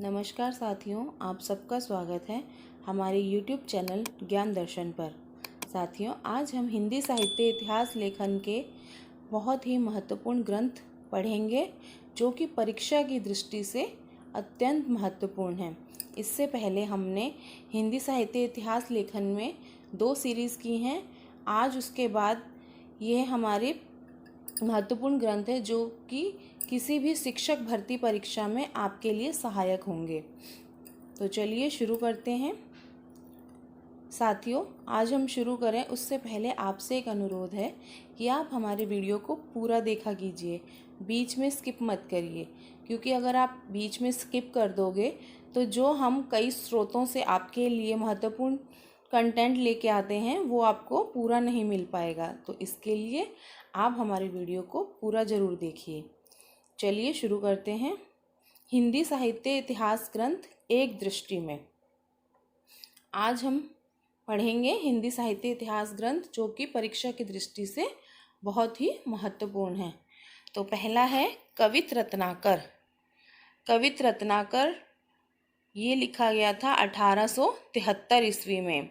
नमस्कार साथियों, आप सबका स्वागत है हमारे YouTube चैनल ज्ञान दर्शन पर। साथियों, आज हम हिंदी साहित्य इतिहास लेखन के बहुत ही महत्वपूर्ण ग्रंथ पढ़ेंगे जो कि परीक्षा की दृष्टि से अत्यंत महत्वपूर्ण हैं। इससे पहले हमने हिंदी साहित्य इतिहास लेखन में 2 सीरीज़ की हैं। आज उसके बाद ये हमारे महत्वपूर्ण ग्रंथ है जो कि किसी भी शिक्षक भर्ती परीक्षा में आपके लिए सहायक होंगे। तो चलिए शुरू करते हैं। साथियों, आज हम शुरू करें उससे पहले आपसे एक अनुरोध है कि आप हमारे वीडियो को पूरा देखा कीजिए, बीच में स्किप मत करिए, क्योंकि अगर आप बीच में स्किप कर दोगे तो जो हम कई स्रोतों से आपके लिए महत्वपूर्ण कंटेंट लेके आते हैं वो आपको पूरा नहीं मिल पाएगा। तो इसके लिए आप हमारे वीडियो को पूरा ज़रूर देखिए। चलिए शुरू करते हैं। हिंदी साहित्य इतिहास ग्रंथ एक दृष्टि में। आज हम पढ़ेंगे हिंदी साहित्य इतिहास ग्रंथ जो कि परीक्षा की दृष्टि से बहुत ही महत्वपूर्ण है। तो पहला है कवित रत्नाकर। कवित रत्नाकर ये लिखा गया था 1873 ईस्वी में।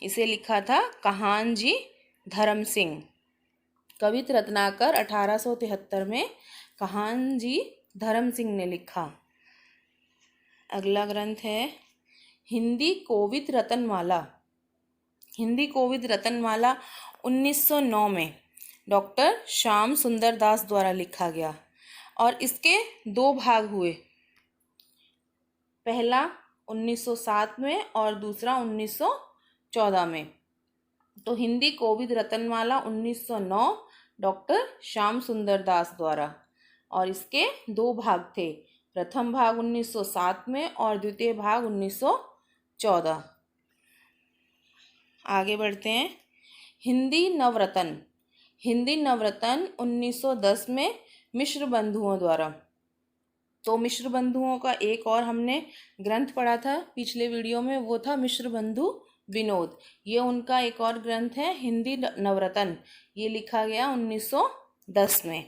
इसे लिखा था कहानजी धर्म सिंह। कवित रत्नाकर 1873 में कहानजी धर्म सिंह ने लिखा। अगला ग्रंथ है हिंदी कोविद रत्नमाला। हिंदी कोविद रत्नमाला 1909 में डॉक्टर श्याम सुंदर दास द्वारा लिखा गया और इसके 2 भाग हुए। पहला 1907 में और दूसरा 1914 में। तो हिंदी कोविद रत्नमाला 1909 डॉक्टर श्याम सुंदर दास द्वारा, और इसके 2 भाग थे। प्रथम भाग 1907 में और द्वितीय भाग 1914। आगे बढ़ते हैं। हिंदी नवरत्न। हिंदी नवरत्न 1910 में मिश्र बंधुओं द्वारा। तो मिश्र बंधुओं का एक और हमने ग्रंथ पढ़ा था पिछले वीडियो में, वो था मिश्र बंधु विनोद। ये उनका एक और ग्रंथ है हिंदी नवरत्न। ये लिखा गया 1910 में।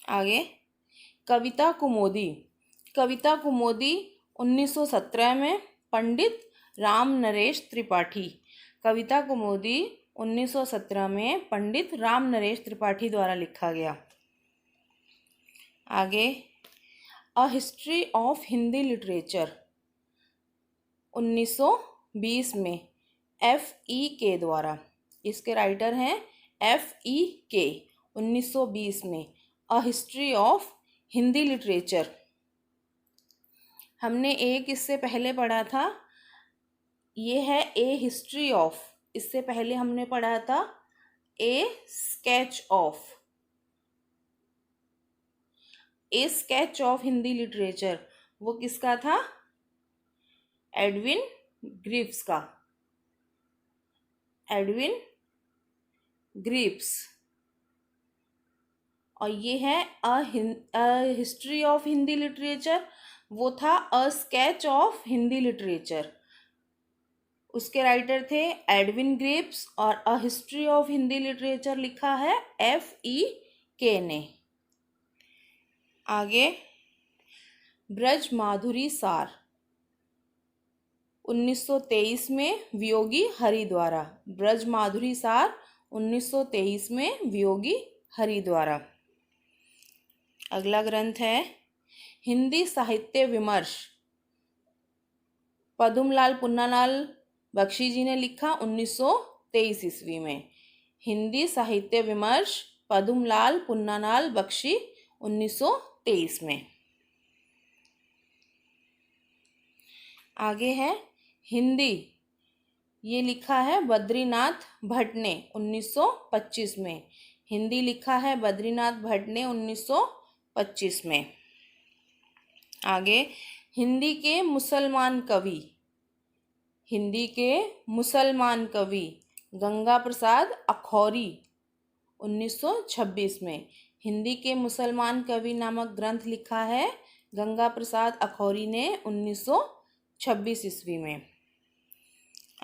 आगे कविता कुमुदी। कविता कुमुदी 1917 में पंडित राम नरेश त्रिपाठी। कविता कुमुदी 1917 में पंडित राम नरेश त्रिपाठी द्वारा लिखा गया। आगे a history of Hindi literature 1920 में F.E.K. द्वारा। इसके राइटर हैं F.E.K. 1920 में a history of Hindi literature. हमने एक इससे पहले पढ़ा था, ये है ए हिस्ट्री ऑफ। इससे पहले हमने पढ़ा था ए sketch of. A sketch of Hindi literature वो किसका था? एडविन ग्रिव्स का। Edwin Greaves. और ये है a history of Hindi literature, वो था a sketch of Hindi literature. उसके राइटर थे एडविन ग्रिव्स और a history of Hindi literature लिखा है F.E.K. ने। आगे ब्रज माधुरी सार 1923 में वियोगी हरि द्वारा। ब्रज माधुरी सार 1923 में वियोगी हरि द्वारा। अगला ग्रंथ है हिंदी साहित्य विमर्श। पद्मलाल पुन्नालाल बख्शी जी ने लिखा 1923 ईस्वी में। हिंदी साहित्य विमर्श पद्मलाल पुन्नालाल बख्शी 1923 में। आगे है हिंदी, ये लिखा है बद्रीनाथ भट्ट ने 1925 में। हिंदी लिखा है बद्रीनाथ भट्ट ने 1925 में। आगे हिंदी के मुसलमान कवि। हिंदी के मुसलमान कवि गंगा प्रसाद अखौरी 1926 में। हिंदी के मुसलमान कवि नामक ग्रंथ लिखा है गंगा प्रसाद अखौरी ने 1926 ईस्वी में।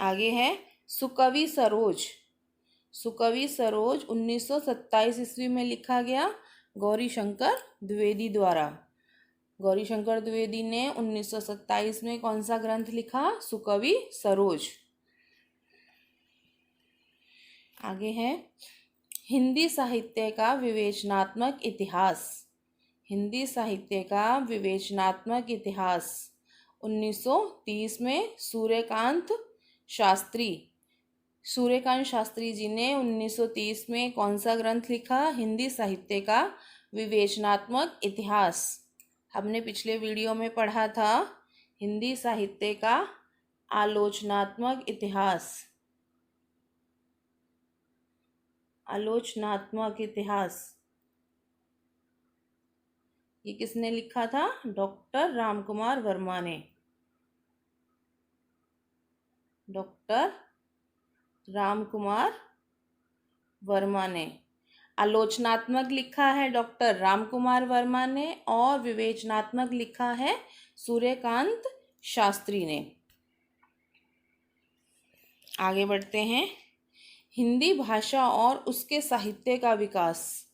आगे है सुकवि सरोज। सुकवि सरोज 1927 ईस्वी में लिखा गया गौरी शंकर द्विवेदी द्वारा। गौरीशंकर द्विवेदी ने 1927 में कौन सा ग्रंथ लिखा? सुकवि सरोज। आगे है हिंदी साहित्य का विवेचनात्मक इतिहास। हिंदी साहित्य का विवेचनात्मक इतिहास 1930 में सूर्यकांत शास्त्री जी ने 1930 में कौन सा ग्रंथ लिखा? हिंदी साहित्य का विवेचनात्मक इतिहास। हमने पिछले वीडियो में पढ़ा था हिंदी साहित्य का आलोचनात्मक इतिहास। आलोचनात्मक इतिहास ये किसने लिखा था? डॉक्टर रामकुमार वर्मा ने। डॉक्टर रामकुमार वर्मा ने आलोचनात्मक लिखा है डॉक्टर रामकुमार वर्मा ने और विवेचनात्मक लिखा है सूर्यकांत शास्त्री ने। आगे बढ़ते हैं। हिंदी भाषा और उसके साहित्य का विकास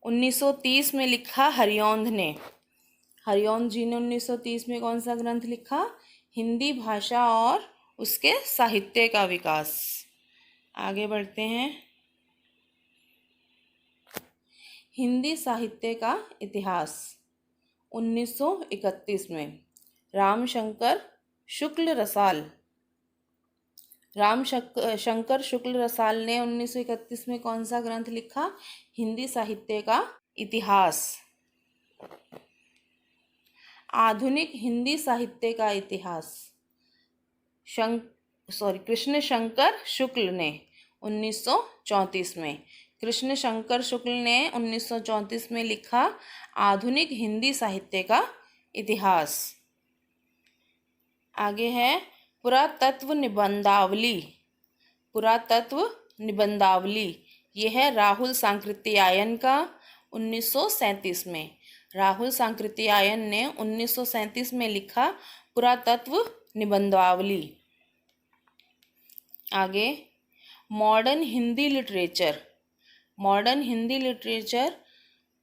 1930 में लिखा हरिऔंध ने। हरिऔंध जी ने 1930 में कौन सा ग्रंथ लिखा? हिंदी भाषा और उसके साहित्य का विकास। आगे बढ़ते हैं। हिंदी साहित्य का इतिहास 1931 में रामशंकर शुक्ल रसाल ने 1931 में कौन सा ग्रंथ लिखा? हिंदी साहित्य का इतिहास। आधुनिक हिंदी साहित्य का इतिहास कृष्ण शंकर शुक्ल ने 1934 में। कृष्ण शंकर शुक्ल ने 1934 में लिखा आधुनिक हिंदी साहित्य का इतिहास। आगे है पुरातत्व निबंधावली। पुरातत्व निबंधावली ये है राहुल सांकृत्यायन का 1937 में। राहुल सांकृत्यायन ने 1937 में लिखा पुरातत्व निबंधावली। आगे modern Hindi literature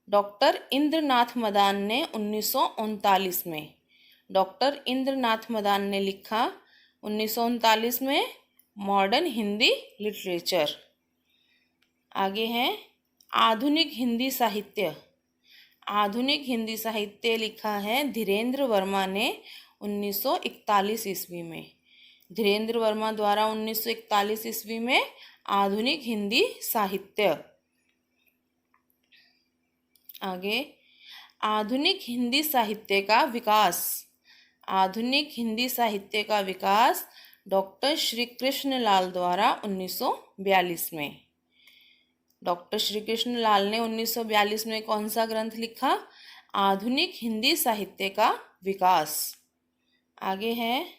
doctor Indranath Madan ने 1939 में। डॉक्टर इंद्रनाथ मदान ने लिखा 1939 में मॉडर्न हिंदी लिटरेचर। आगे है आधुनिक हिंदी साहित्य। आधुनिक हिंदी साहित्य लिखा है धीरेन्द्र वर्मा ने 1941 ईस्वी में। धीरेन्द्र वर्मा द्वारा 1941 ईस्वी में आधुनिक हिंदी साहित्य। आगे आधुनिक हिंदी साहित्य का विकास। आधुनिक हिंदी साहित्य का विकास डॉक्टर श्री कृष्ण लाल द्वारा 1942 में। डॉक्टर श्री कृष्ण लाल ने 1942 में कौन सा ग्रंथ लिखा? आधुनिक हिंदी साहित्य का विकास। आगे है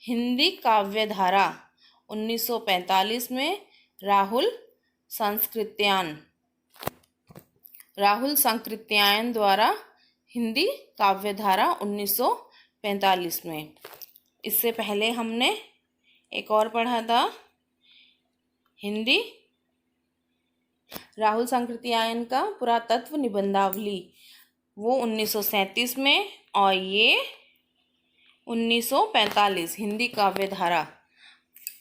हिंदी काव्यधारा 1945 में राहुल सांकृत्यायन द्वारा हिंदी काव्यधारा 1945 में। इससे पहले हमने एक और पढ़ा था हिंदी राहुल सांकृत्यायन का पुरातत्व निबंधावली, वो 1937 में, और ये 1945 हिंदी काव्यधारा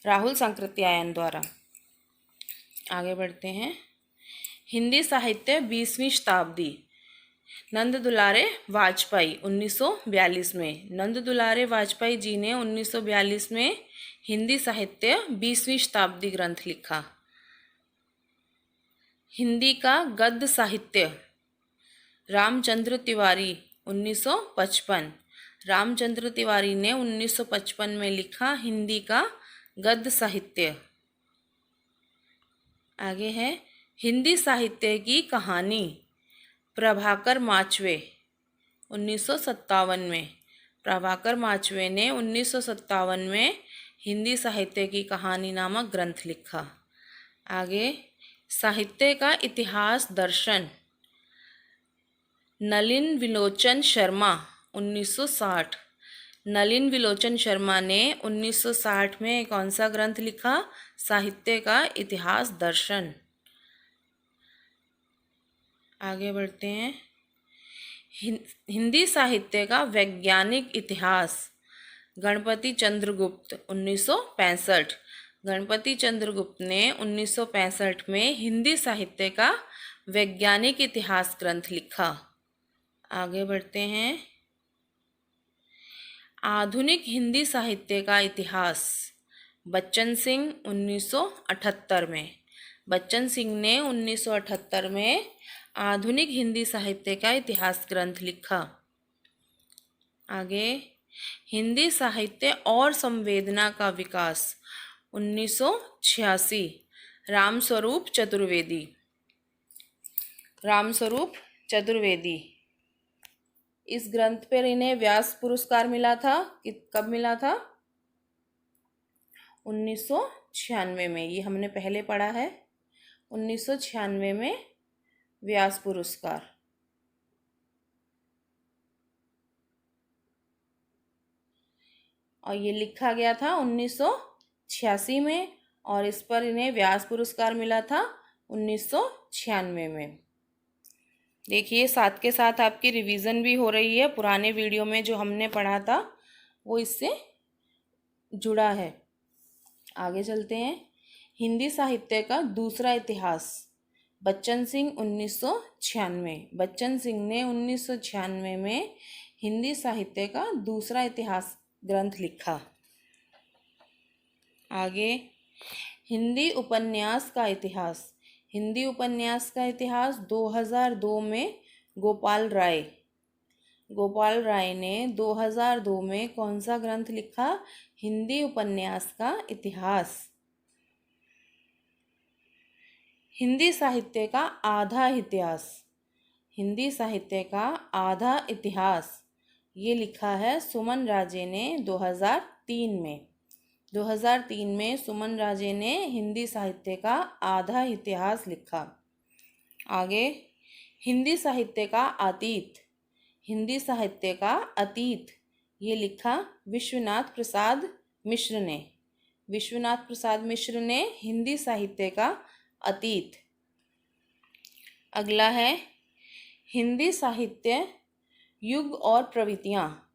राहुल सांकृत्यायन द्वारा। आगे बढ़ते हैं। हिंदी साहित्य 20वीं शताब्दी नंद दुलारे वाजपेयी 1942 में। नंद दुलारे वाजपेयी जी ने 1942 में हिंदी साहित्य 20वीं शताब्दी ग्रंथ लिखा। हिंदी का गद्य साहित्य रामचंद्र तिवारी 1955। रामचंद्र तिवारी ने 1955 में लिखा हिंदी का गद्य साहित्य। आगे है हिंदी साहित्य की कहानी प्रभाकर माचवे 1957 में। प्रभाकर माचवे ने 1957 में हिंदी साहित्य की कहानी नामक ग्रंथ लिखा। आगे साहित्य का इतिहास दर्शन नलिन विलोचन शर्मा 1960। नलिन विलोचन शर्मा ने 1960 में कौन सा ग्रंथ लिखा? साहित्य का इतिहास दर्शन। आगे बढ़ते हैं। हिंदी साहित्य का वैज्ञानिक इतिहास, गणपति चंद्रगुप्त 1965। गणपति चंद्रगुप्त ने 1965 में हिंदी साहित्य का वैज्ञानिक इतिहास ग्रंथ लिखा। आगे बढ़ते हैं। आधुनिक हिंदी साहित्य का इतिहास, बच्चन सिंह 1978 में। बच्चन सिंह ने 1978 में आधुनिक हिंदी साहित्य का इतिहास ग्रंथ लिखा। आगे, हिंदी साहित्य और संवेदना का विकास 1986, रामस्वरूप चतुर्वेदी। रामस्वरूप चतुर्वेदी, इस ग्रंथ पर इन्हें व्यास पुरस्कार मिला था। कब मिला था? 1996 में। ये हमने पहले पढ़ा है, 1996 में व्यास पुरस्कार। और ये लिखा गया था 1986 में, और इस पर इन्हें व्यास पुरस्कार मिला था 1996 में। देखिए, साथ के साथ आपकी रिवीजन भी हो रही है। पुराने वीडियो में जो हमने पढ़ा था वो इससे जुड़ा है। आगे चलते हैं। हिंदी साहित्य का दूसरा इतिहास, बच्चन सिंह 1996। बच्चन सिंह ने 1996 में हिंदी साहित्य का दूसरा इतिहास ग्रंथ लिखा। आगे, हिंदी उपन्यास का इतिहास। हिंदी उपन्यास का इतिहास 2002 में गोपाल राय। गोपाल राय ने 2002 में कौन सा ग्रंथ लिखा? हिंदी उपन्यास का इतिहास। हिंदी साहित्य का आधा इतिहास। हिंदी साहित्य का आधा इतिहास, ये लिखा है सुमन राजे ने 2003 में। 2003 में सुमन राजे ने हिंदी साहित्य का आधा इतिहास लिखा। आगे, हिंदी साहित्य का अतीत। हिंदी साहित्य का अतीत, ये लिखा विश्वनाथ प्रसाद मिश्र ने। विश्वनाथ प्रसाद मिश्र ने हिंदी साहित्य का अतीत। अगला है हिंदी साहित्य युग और प्रवृत्तियाँ।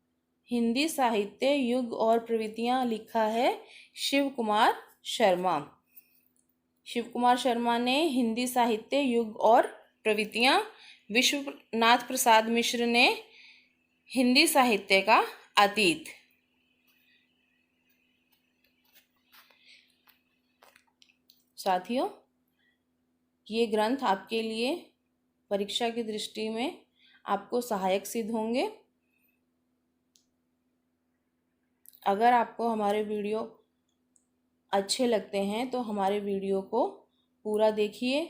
हिंदी साहित्य युग और प्रवृत्तियाँ लिखा है शिव कुमार शर्मा। शिव कुमार शर्मा ने हिंदी साहित्य युग और प्रवृत्तियाँ। विश्वनाथ प्रसाद मिश्र ने हिंदी साहित्य का अतीत। साथियों, ये ग्रंथ आपके लिए परीक्षा की दृष्टि में आपको सहायक सिद्ध होंगे। अगर आपको हमारे वीडियो अच्छे लगते हैं तो हमारे वीडियो को पूरा देखिए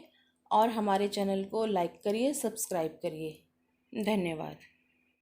और हमारे चैनल को लाइक करिए, सब्सक्राइब करिए। धन्यवाद।